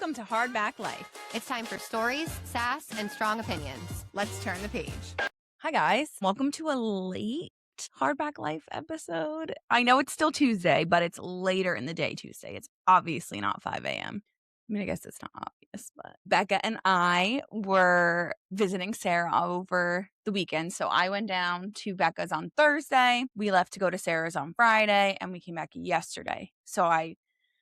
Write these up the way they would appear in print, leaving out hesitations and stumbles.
Welcome to Hardback Life. It's time for stories, sass, and strong opinions. Let's turn the page. Hi, guys. Welcome to a late Hardback Life episode. I know it's still Tuesday, but it's later in the day Tuesday. It's obviously not 5 a.m. I mean, I guess it's not obvious, but Becca and I were visiting Sarah over the weekend. So I went down to Becca's on Thursday. We left to go to Sarah's on Friday, and we came back yesterday. So I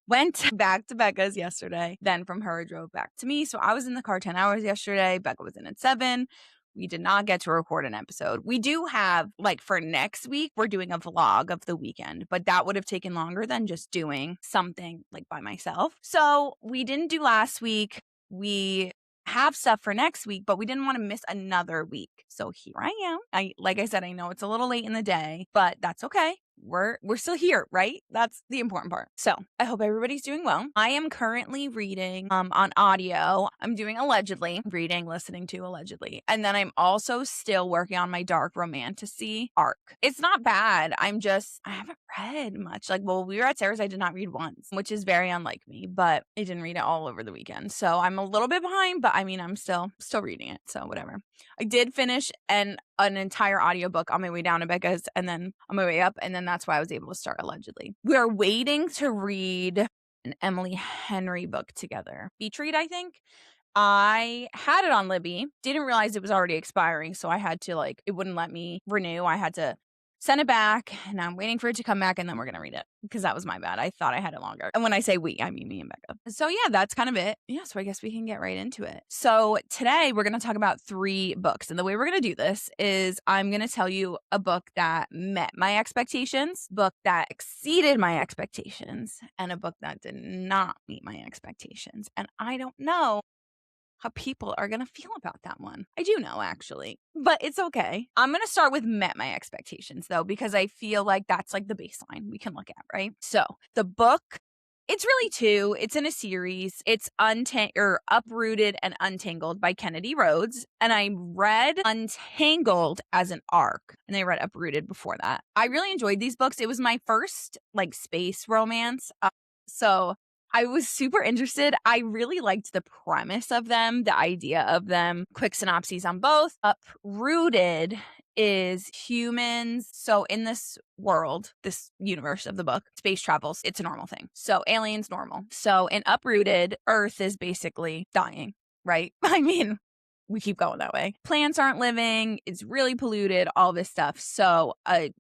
went back to Becca's yesterday. Then from her, drove back to me. So I was in the car 10 hours yesterday. Becca was in at 7. We did not get to record an episode. We do have, like, for next week, we're doing a vlog of the weekend, but that would have taken longer than just doing something like by myself. So we didn't do last week. We have stuff for next week, but we didn't want to miss another week. So here I am. Like I said, I know it's a little late in the day, but that's okay. We're still here, right? That's the important part. So I hope everybody's doing well. I am currently reading on audio. I'm doing allegedly, listening to allegedly. And then I'm also still working on my dark romantasy arc. It's not bad. I haven't read much. Like, well, we were at Sarah's. I did not read once, which is very unlike me, but I didn't read it all over the weekend. So I'm a little bit behind, but I mean, I'm still reading it. So whatever. I did finish an entire audiobook on my way down to Becca's and then on my way up. And then that's why I was able to start allegedly. We're waiting to read an Emily Henry book together. Beach read, I think. I had it on Libby. Didn't realize it was already expiring. So I had to, it wouldn't let me renew. I had to send it back, and I'm waiting for it to come back, and then we're going to read it because that was my bad. I thought I had it longer. And when I say we, I mean me and Becca. So yeah, that's kind of it. Yeah, so I guess we can get right into it. So today we're going to talk about 3 books. And the way we're going to do this is I'm going to tell you a book that met my expectations, book that exceeded my expectations, and a book that did not meet my expectations. And I don't know how people are going to feel about that one. I do know, actually, but it's okay. I'm going to start with met my expectations, though, because I feel like that's like the baseline we can look at, right? So the book, it's really 2. It's in a series. It's Uprooted and Untangled by Kennedy Rhodes. And I read Untangled as an arc, and I read Uprooted before that. I really enjoyed these books. It was my first space romance. So I was super interested. I really liked the premise of them, the idea of them. Quick synopses on both. Uprooted is humans. So in this world, this universe of the book, space travels, it's a normal thing. So aliens, normal. So in Uprooted, Earth is basically dying, right? I mean, we keep going that way. Plants aren't living. It's really polluted, all this stuff. So a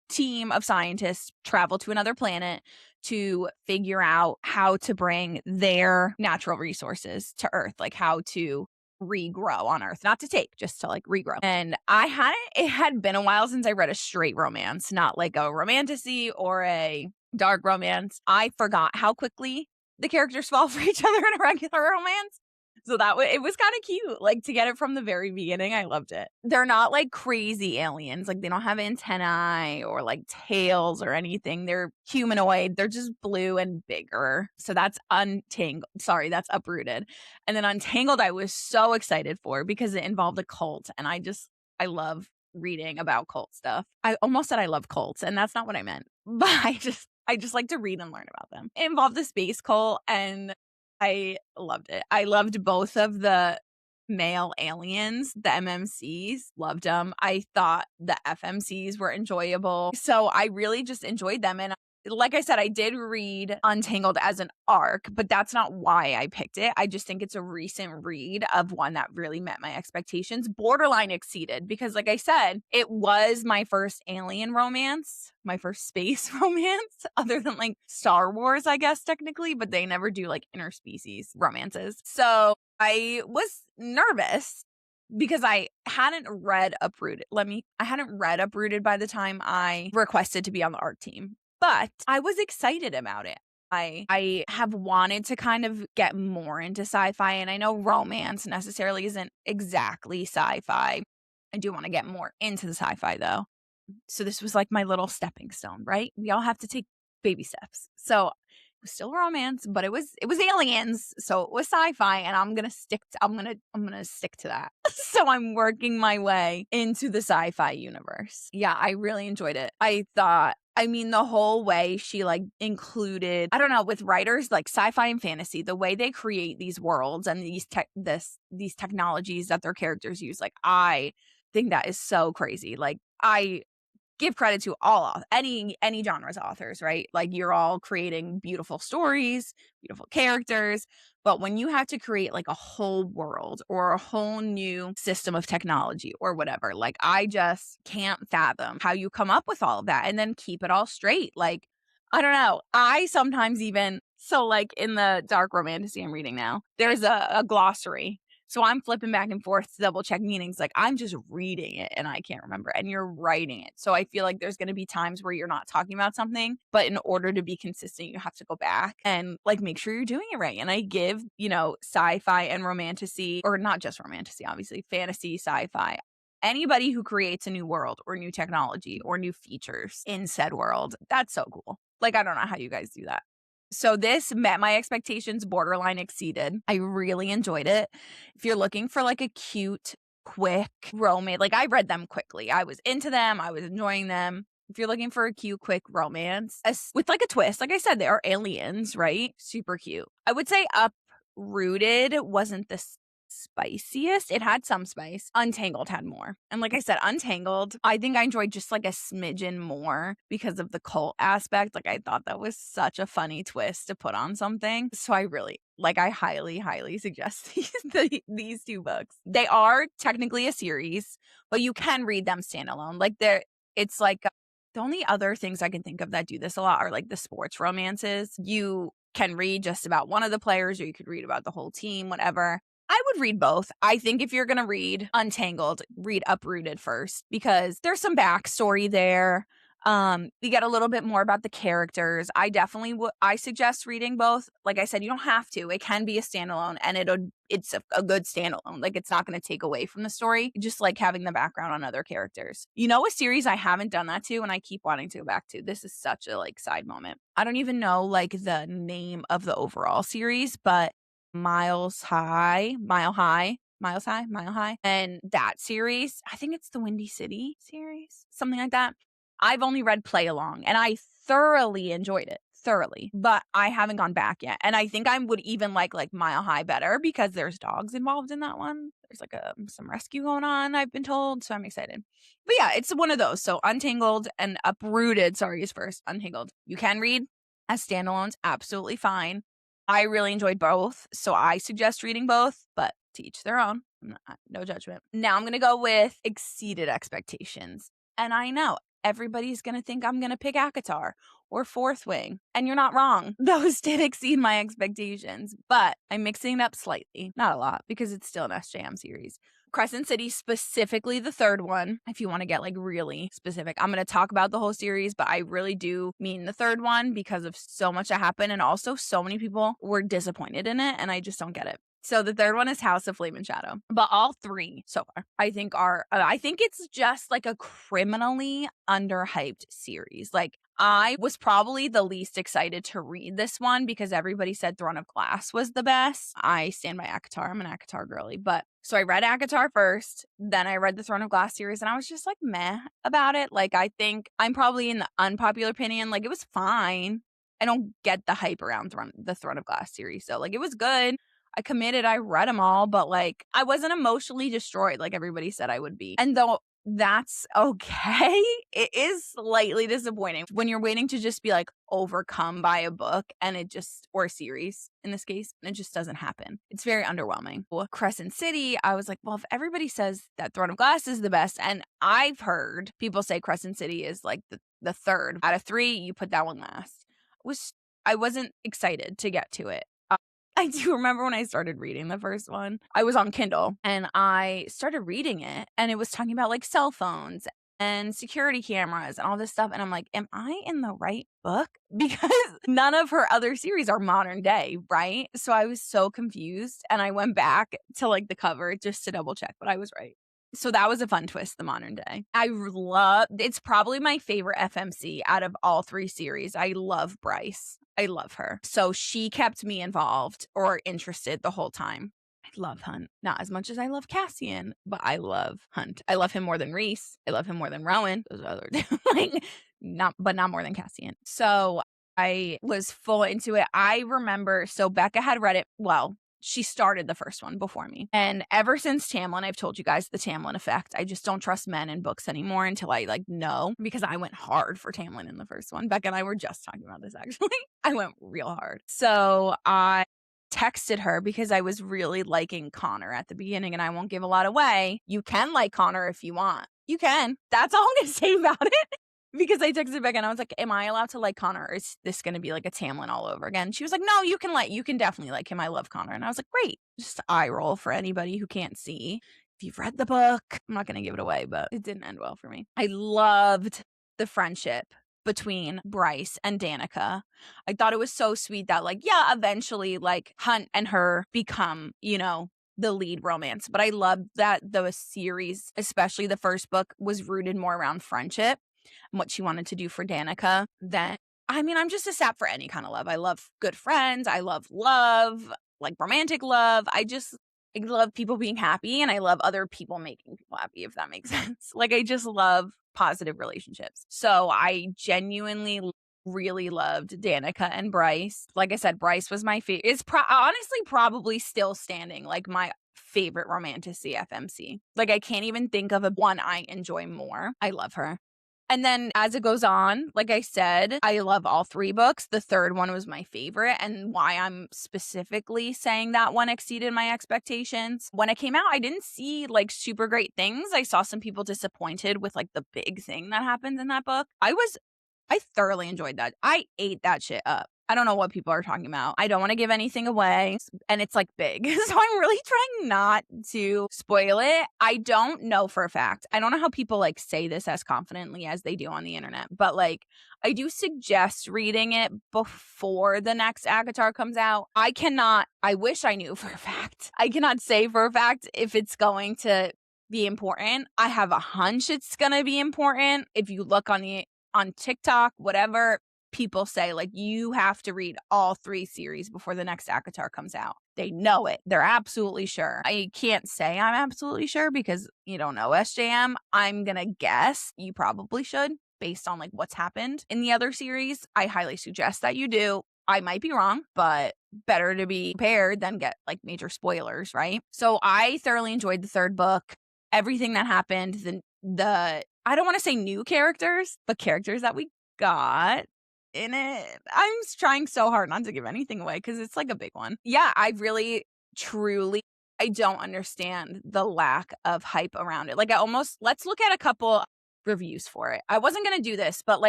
team of scientists travel to another planet to figure out how to bring their natural resources to Earth, like how to regrow on Earth, not to take, just to regrow. And it had been a while since I read a straight romance, not like a romantasy or a dark romance. I forgot how quickly the characters fall for each other in a regular romance. So it was kind of cute, to get it from the very beginning. I loved it. They're not crazy aliens. They don't have antennae or tails or anything. They're humanoid. They're just blue and bigger. So that's that's Uprooted. And then Untangled, I was so excited for because it involved a cult. And I love reading about cult stuff. I almost said I love cults, and that's not what I meant. But I just like to read and learn about them. It involved the space cult, and I loved it. I loved both of the male aliens, the MMCs, loved them. I thought the FMCs were enjoyable. So I really just enjoyed them. And like I said, I did read Untangled as an arc, but that's not why I picked it. I just think it's a recent read of one that really met my expectations, borderline exceeded, because like I said, it was my first alien romance, my first space romance, other than Star Wars, I guess, technically, but they never do interspecies romances. So I was nervous because I hadn't read Uprooted. I hadn't read Uprooted by the time I requested to be on the art team. But I was excited about it. I have wanted to kind of get more into sci-fi, and I know romance necessarily isn't exactly sci-fi. I do want to get more into the sci-fi, though. So this was my little stepping stone, right? We all have to take baby steps. So was still romance, but it was aliens, so it was sci-fi, and I'm gonna stick to that. So I'm working my way into the sci-fi universe. Yeah, I really enjoyed it. I mean, the whole way she like included, I don't know, with writers like sci-fi and fantasy, the way they create these worlds and these technologies that their characters use, like I think that is so crazy. Like I give credit to any genre's authors, right? Like you're all creating beautiful stories, beautiful characters, but when you have to create like a whole world or a whole new system of technology or whatever, like I just can't fathom how you come up with all of that and then keep it all straight. Like I don't know. I sometimes even so like in the dark romantasy I'm reading now, there's a glossary, so I'm flipping back and forth to double check meanings. Like I'm just reading it and I can't remember. And you're writing it. So I feel like there's going to be times where you're not talking about something, but in order to be consistent, you have to go back and like make sure you're doing it right. And I give, sci-fi and romantasy, or not just romantasy, obviously, fantasy, sci-fi. Anybody who creates a new world or new technology or new features in said world, that's so cool. Like, I don't know how you guys do that. So this met my expectations, borderline exceeded. I really enjoyed it. If you're looking for like a cute, quick romance, like I read them quickly. I was into them. I was enjoying them. If you're looking for a cute, quick romance with like a twist, like I said, they are aliens, right? Super cute. I would say Uprooted wasn't the spiciest. It had some spice. Untangled had more. And like I said, Untangled, I think I enjoyed just like a smidgen more because of the cult aspect. Like I thought that was such a funny twist to put on something. So I highly, highly suggest these two books. They are technically a series, but you can read them standalone. It's like the only other things I can think of that do this a lot are like the sports romances. You can read just about one of the players, or you could read about the whole team, whatever. I would read both. I think if you're going to read Untangled, read Uprooted first because there's some backstory there. You get a little bit more about the characters. I suggest reading both. Like I said, you don't have to. It can be a standalone and it's a good standalone. Like it's not going to take away from the story. Just like having the background on other characters. A series I haven't done that to and I keep wanting to go back to. This is such a like side moment. I don't even know like the name of the overall series, but Miles High, Mile High. And that series, I think it's the Windy City series, something like that. I've only read Play Along and I thoroughly enjoyed it. Thoroughly, but I haven't gone back yet. And I think I would even like Mile High better because there's dogs involved in that one. There's like some rescue going on, I've been told. So I'm excited. But yeah, it's one of those. So Untangled and Uprooted, sorry, is first. Untangled. You can read as standalones, absolutely fine. I really enjoyed both, so I suggest reading both, but to each their own. No judgment. Now I'm going to go with exceeded expectations. And I know everybody's going to think I'm going to pick ACOTAR or Fourth Wing, and you're not wrong. Those did exceed my expectations, but I'm mixing it up slightly. Not a lot, because it's still an SJM series. Crescent City, specifically the third one, if you want to get like really specific. I'm going to talk about the whole series, but I really do mean the third one because of so much that happened and also so many people were disappointed in it and I just don't get it. So the third one is House of Flame and Shadow. But all three so far, I think it's just like a criminally underhyped series. Like I was probably the least excited to read this one because everybody said Throne of Glass was the best. I stand by ACOTAR. I'm an ACOTAR girly. But so I read ACOTAR first, then I read the Throne of Glass series, and I was just like meh about it. Like I think I'm probably in the unpopular opinion. Like it was fine. I don't get the hype around the Throne of Glass series. So like it was good. I committed, I read them all, but like I wasn't emotionally destroyed like everybody said I would be. And though that's okay, it is slightly disappointing when you're waiting to just be like overcome by a book and or a series in this case, and it just doesn't happen. It's very underwhelming. Well, Crescent City, I was like, well, if everybody says that Throne of Glass is the best, and I've heard people say Crescent City is like the third out of three, you put that one last. I wasn't excited to get to it. I do remember when I started reading the first one, I was on Kindle and I started reading it and it was talking about like cell phones and security cameras and all this stuff. And I'm like, am I in the right book? Because none of her other series are modern day, right? So I was so confused and I went back to like the cover just to double check, but I was right. So that was a fun twist, the modern day. I love it's probably my favorite FMC out of all 3 series. I love Bryce. I love her. So she kept me involved or interested the whole time. I love Hunt. Not as much as I love Cassian, but I love Hunt. I love him more than Reese. I love him more than Rowan. Those other like not more than Cassian. So I was full into it. I remember so Becca had read it she started the first one before me. And ever since Tamlin, I've told you guys the Tamlin effect. I just don't trust men in books anymore until I know, because I went hard for Tamlin in the first one. Becca and I were just talking about this actually. I went real hard. So I texted her because I was really liking Connor at the beginning, and I won't give a lot away. You can like Connor if you want. You can. That's all I'm going to say about it. Because I texted Becca and I was like, am I allowed to like Connor? Or is this going to be like a Tamlin all over again? She was like, no, you can definitely like him. I love Connor. And I was like, great. Just eye roll for anybody who can't see. If you've read the book, I'm not going to give it away, but it didn't end well for me. I loved the friendship between Bryce and Danica. I thought it was so sweet that eventually Hunt and her become, the lead romance. But I loved that the series, especially the first book, was rooted more around friendship and what she wanted to do for Danica. I'm just a sap for any kind of love. I love good friends. I love love, like romantic love. I love people being happy, and I love other people making people happy, if that makes sense. I just love positive relationships. So I genuinely really loved Danica and Bryce. Like I said, Bryce was my favorite. It's honestly probably still standing my favorite romantic FMC. I can't even think of one I enjoy more. I love her. And then as it goes on, like I said, I love all 3 books. The third one was my favorite, and why I'm specifically saying that one exceeded my expectations. When it came out, I didn't see super great things. I saw some people disappointed with the big thing that happens in that book. I thoroughly enjoyed that. I ate that shit up. I don't know what people are talking about. I don't want to give anything away, and it's big. So I'm really trying not to spoil it. I don't know for a fact. I don't know how people say this as confidently as they do on the internet, but I do suggest reading it before the next Avatar comes out. I wish I knew for a fact. I cannot say for a fact if it's going to be important. I have a hunch it's going to be important. If you look on TikTok, whatever, people say you have to read all 3 series before the next Avatar comes out. They know it. They're absolutely sure. I can't say I'm absolutely sure because you don't know SJM. I'm going to guess you probably should based on what's happened in the other series. I highly suggest that you do. I might be wrong, but better to be prepared than get major spoilers, right? So I thoroughly enjoyed the third book. Everything that happened, the I don't want to say new characters, but characters that we got in it. I'm trying so hard not to give anything away because it's a big one. Yeah, I really, truly, I don't understand the lack of hype around it. Let's look at a couple reviews for it. I wasn't going to do this, but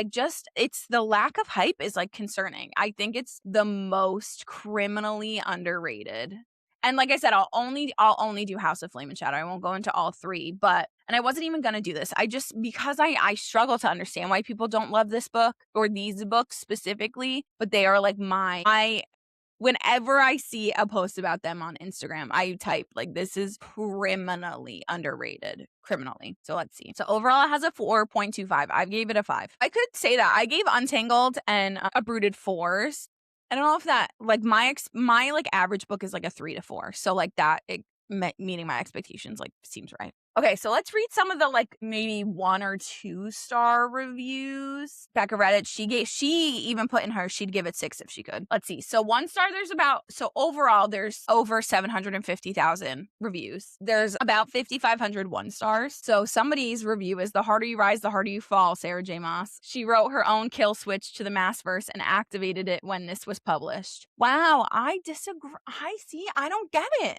it's the lack of hype is concerning. I think it's the most criminally underrated. And like I said, I'll only do House of Flame and Shadow. I won't go into all 3, and I wasn't even going to do this. Because I struggle to understand why people don't love this book or these books specifically, but they are whenever I see a post about them on Instagram, I type this is criminally underrated. Criminally. So let's see. So overall it has a 4.25. I gave it a 5. I could say that I gave Untangled and Uprooted 4s. I don't know if that my average book is a 3 to 4. So that meeting my expectations seems right. Okay, so let's read some of the maybe 1 or 2 star reviews. Becca read it. She even put in her she'd give it 6 if she could. Let's see. So 1 star overall there's over 750,000 reviews. There's about 5,500 1 stars. So somebody's review is the harder you rise, the harder you fall, Sarah J. Moss. She wrote her own kill switch to the Massverse and activated it when this was published. Wow, I disagree. I don't get it.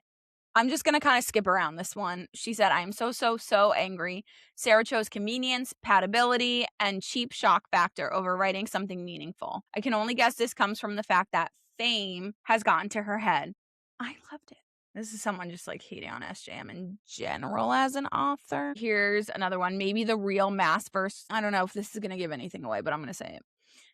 I'm just going to kind of skip around this one. She said, I am so angry. Sarah chose convenience, patability, and cheap shock factor over writing something meaningful. I can only guess this comes from the fact that fame has gotten to her head. I loved it. This is someone just hating on SJM in general as an author. Here's another one. Maybe the real Massverse. I don't know if this is going to give anything away, but I'm going to say it.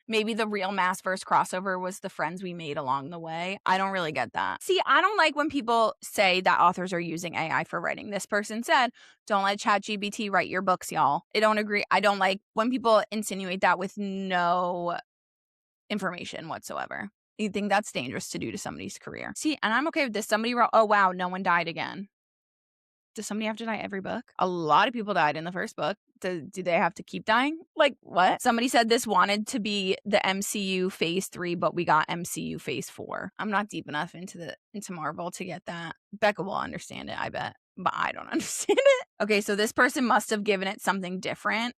Maybe the real Massverse crossover was the friends we made along the way. I don't really get that. See, I don't like when people say that authors are using AI for writing. This person said, don't let ChatGPT write your books, y'all. I don't agree. I don't like when people insinuate that with no information whatsoever. You think that's dangerous to do to somebody's career. See, and I'm okay with this. Somebody wrote, oh, wow, no one died again. Does somebody have to die every book? A lot of people died in the first book. Do they have to keep dying? Like, what? Somebody said this wanted to be the MCU phase 3, but we got MCU phase 4. I'm not deep enough into Marvel to get that. Becca will understand it, I bet. But I don't understand it. Okay, so this person must have given it something different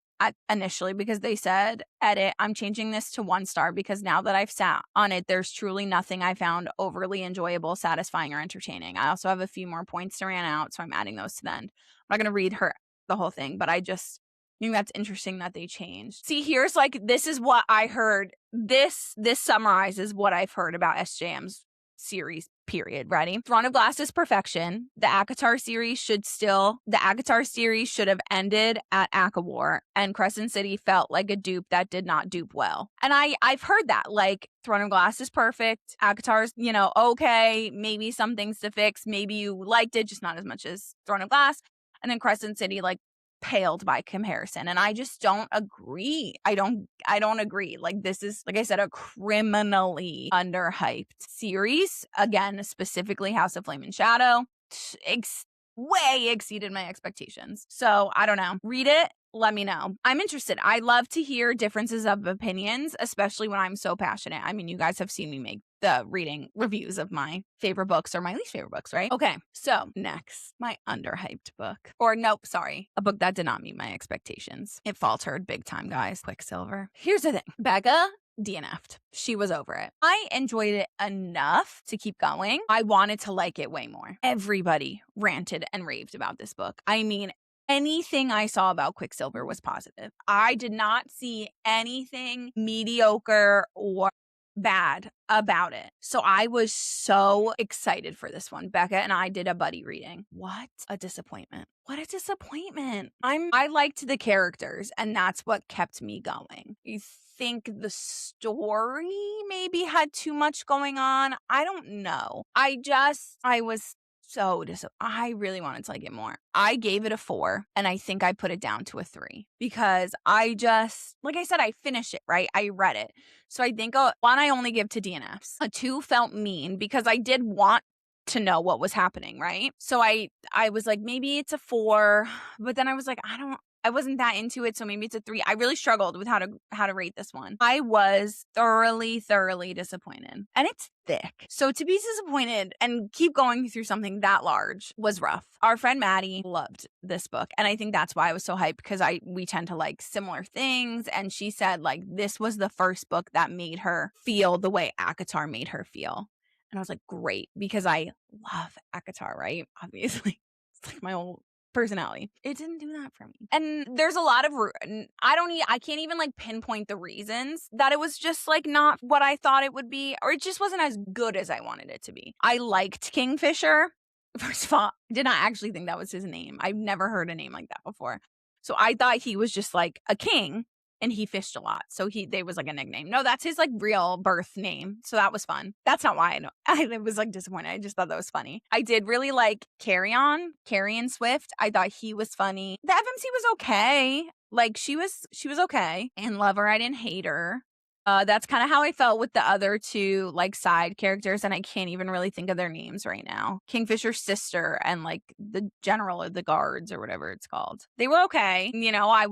initially, because they said, edit, I'm changing this to 1 star because now that I've sat on it, there's truly nothing I found overly enjoyable, satisfying, or entertaining. I also have a few more points to ran out, so I'm adding those to the end. I'm not going to read the whole thing, but I just think that's interesting that they changed. See, here's like, this is what I heard. This summarizes what I've heard about SJM's series, period. Ready? Throne of Glass is perfection. The ACOTAR series should have ended at ACOWAR, and Crescent City felt like a dupe that did not dupe well. And I've heard that, like, Throne of Glass is perfect. ACOTAR's, okay, maybe some things to fix. Maybe you liked it, just not as much as Throne of Glass. And then Crescent City, like, paled by comparison, and I just don't agree. I don't agree. Like, this is, like I said, a criminally underhyped series. Again, specifically House of Flame and Shadow way exceeded my expectations. So I don't know. Read it. Let me know. I'm interested. I love to hear differences of opinions, especially when I'm so passionate. I mean, you guys have seen me make the reading reviews of my favorite books or my least favorite books, right? Okay, so next, my underhyped book. Or nope, sorry, a book that did not meet my expectations. It faltered big time, guys. Quicksilver. Here's the thing. Becca DNF'd. She was over it. I enjoyed it enough to keep going. I wanted to like it way more. Everybody ranted and raved about this book. I mean, anything I saw about Quicksilver was positive. I did not see anything mediocre or bad about it. So I was so excited for this one. Becca and I did a buddy reading. What a disappointment. What a disappointment. I liked the characters, and that's what kept me going. You think the story maybe had too much going on? I don't know. I was so I really wanted to like it more. I gave it a 4, and I think I put it down to a 3 because like I said, I finished it, right? I read it. So I think 1 I only give to DNFs. A 2 felt mean because I did want to know what was happening, right? So I was like, maybe it's a 4, but then I was like, I wasn't that into it, so maybe it's a 3. I really struggled with how to rate this one. I was thoroughly disappointed. And it's thick. So to be disappointed and keep going through something that large was rough. Our friend Maddie loved this book, and I think that's why I was so hyped, because we tend to like similar things, and she said like this was the first book that made her feel the way ACOTAR made her feel. And I was like, great, because I love ACOTAR, right? Obviously. It's like my whole personality. It didn't do that for me. And there's a lot of I can't even like pinpoint the reasons that it was just like not what I thought it would be, or it just wasn't as good as I wanted it to be. I liked Kingfisher. First of all, I did not actually think that was his name. I've never heard a name like that before. So I thought he was just like a king and he fished a lot. So they was like a nickname. No, that's his like real birth name. So that was fun. That's not why I was like disappointed. I just thought that was funny. I did really like Carrion Swift. I thought he was funny. The FMC was okay. Like she was okay. And Lover, I didn't hate her. That's kind of how I felt with the other 2 like side characters, and I can't even really think of their names right now. Kingfisher's sister and like the general of the guards or whatever it's called. They were okay. I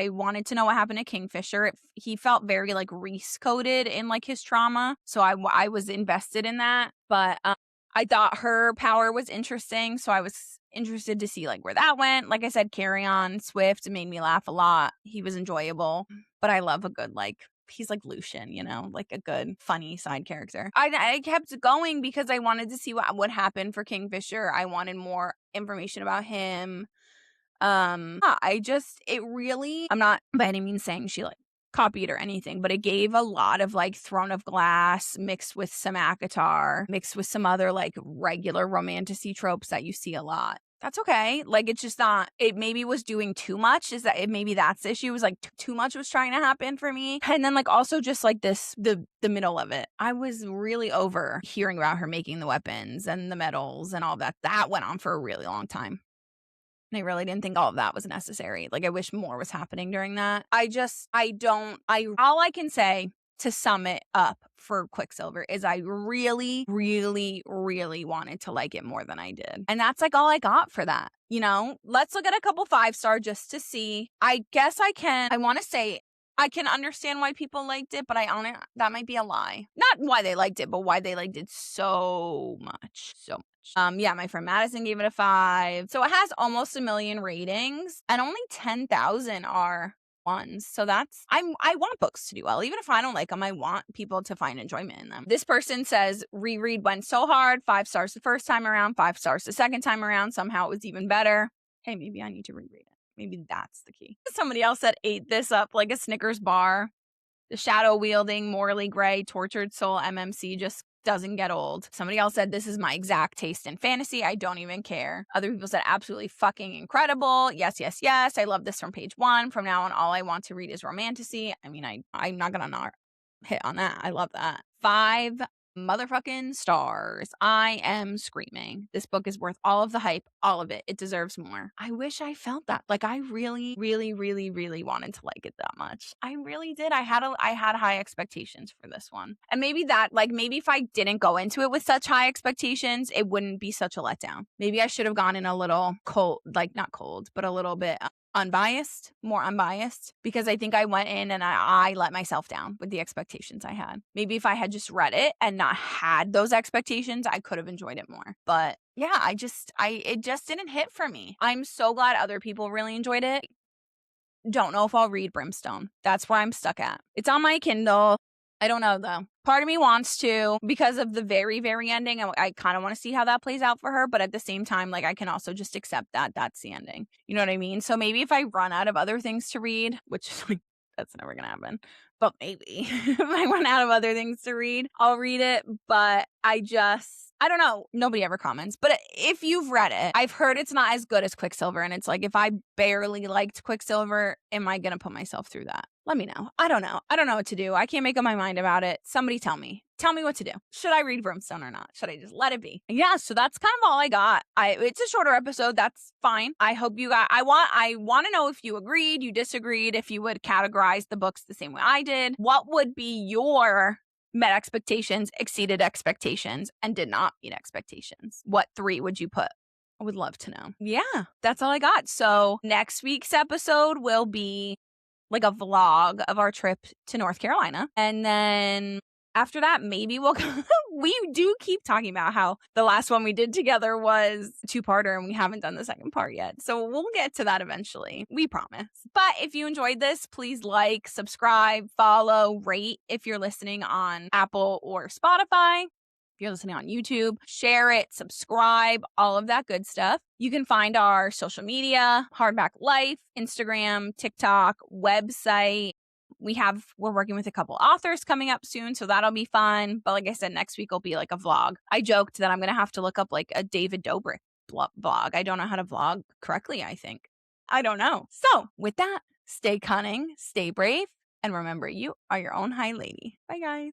wanted to know what happened to Kingfisher. He felt very like Reese coded in like his trauma, so I was invested in that. But I thought her power was interesting, so I was interested to see like where that went. Like I said, Carrion Swift made me laugh a lot. He was enjoyable, but I love a good like he's like Lucian, like a good funny side character. I kept going because I wanted to see what happened for Kingfisher. I wanted more information about him. I'm not by any means saying she like copied or anything, but it gave a lot of like Throne of Glass mixed with some ACOTAR, mixed with some other like regular romantasy tropes that you see a lot That's okay. Like, it's just not, it maybe was doing too much. Is that it? Maybe that's the issue. It was like too much was trying to happen for me. And then like also just like the middle of it. I was really over hearing about her making the weapons and the medals and all that. That went on for a really long time. And I really didn't think all of that was necessary. Like, I wish more was happening during that. All I can say to sum it up for Quicksilver is I really, really, really wanted to like it more than I did. And that's like all I got for that. You know, let's look at a couple 5-star just to see. I guess I want to say I can understand why people liked it, but that might be a lie. Not why they liked it, but why they liked it so much. So much. Yeah, my friend Madison gave it a 5. So it has almost 1 million ratings and only 10,000 are ones. So I want books to do well. Even if I don't like them, I want people to find enjoyment in them. This person says reread went so hard, 5 stars the first time around, 5 stars the second time around. Somehow it was even better. Hey, maybe I need to reread it. Maybe that's the key. Somebody else that ate this up like a Snickers bar. The shadow wielding, morally gray, tortured soul MMC just doesn't get old. Somebody else said, this is my exact taste in fantasy. I don't even care. Other people said, absolutely fucking incredible. Yes, yes, yes. I love this from page 1. From now on, all I want to read is romantasy. I mean, I'm not going to not hit on that. I love that. 5 motherfucking stars. I am screaming. This book is worth all of the hype, all of it. It deserves more. I wish I felt that. Like, I really, really, really, really wanted to like it that much. I really did. I had high expectations for this one. And maybe if I didn't go into it with such high expectations, it wouldn't be such a letdown. Maybe I should have gone in a little cold, like not cold, but a little bit more unbiased, because I think I went in and I let myself down with the expectations I had. Maybe if I had just read it and not had those expectations, I could have enjoyed it more. But yeah, it just didn't hit for me. I'm so glad other people really enjoyed it. Don't know if I'll read Brimstone. That's where I'm stuck at. It's on my Kindle. I don't know though. Part of me wants to, because of the very, very ending. I kind of want to see how that plays out for her. But at the same time, like, I can also just accept that that's the ending. You know what I mean? So maybe if I run out of other things to read, which is like, that's never going to happen. But maybe if I run out of other things to read, I'll read it. But I don't know. Nobody ever comments. But if you've read it, I've heard it's not as good as Quicksilver. And it's like, if I barely liked Quicksilver, am I going to put myself through that? Let me know. I don't know. I don't know what to do. I can't make up my mind about it. Somebody tell me. Tell me what to do. Should I read Brimstone or not? Should I just let it be? Yeah, so that's kind of all I got. It's a shorter episode. That's fine. I hope you got. I want to know if you agreed, you disagreed, if you would categorize the books the same way I did. What would be your met expectations, exceeded expectations, and did not meet expectations? What 3 would you put? I would love to know. Yeah, that's all I got. So next week's episode will be like a vlog of our trip to North Carolina. And then after that, maybe we do keep talking about how the last one we did together was a 2-parter and we haven't done the second part yet. So we'll get to that eventually. We promise. But if you enjoyed this, please like, subscribe, follow, rate if you're listening on Apple or Spotify. If you're listening on YouTube, share it, subscribe, all of that good stuff. You can find our social media, Hardback Life, Instagram, TikTok, website. We're working with a couple authors coming up soon, so that'll be fun. But like I said, next week will be like a vlog. I joked that I'm going to have to look up like a David Dobrik vlog. I don't know how to vlog correctly, I think. I don't know. So with that, stay cunning, stay brave, and remember, you are your own high lady. Bye, guys.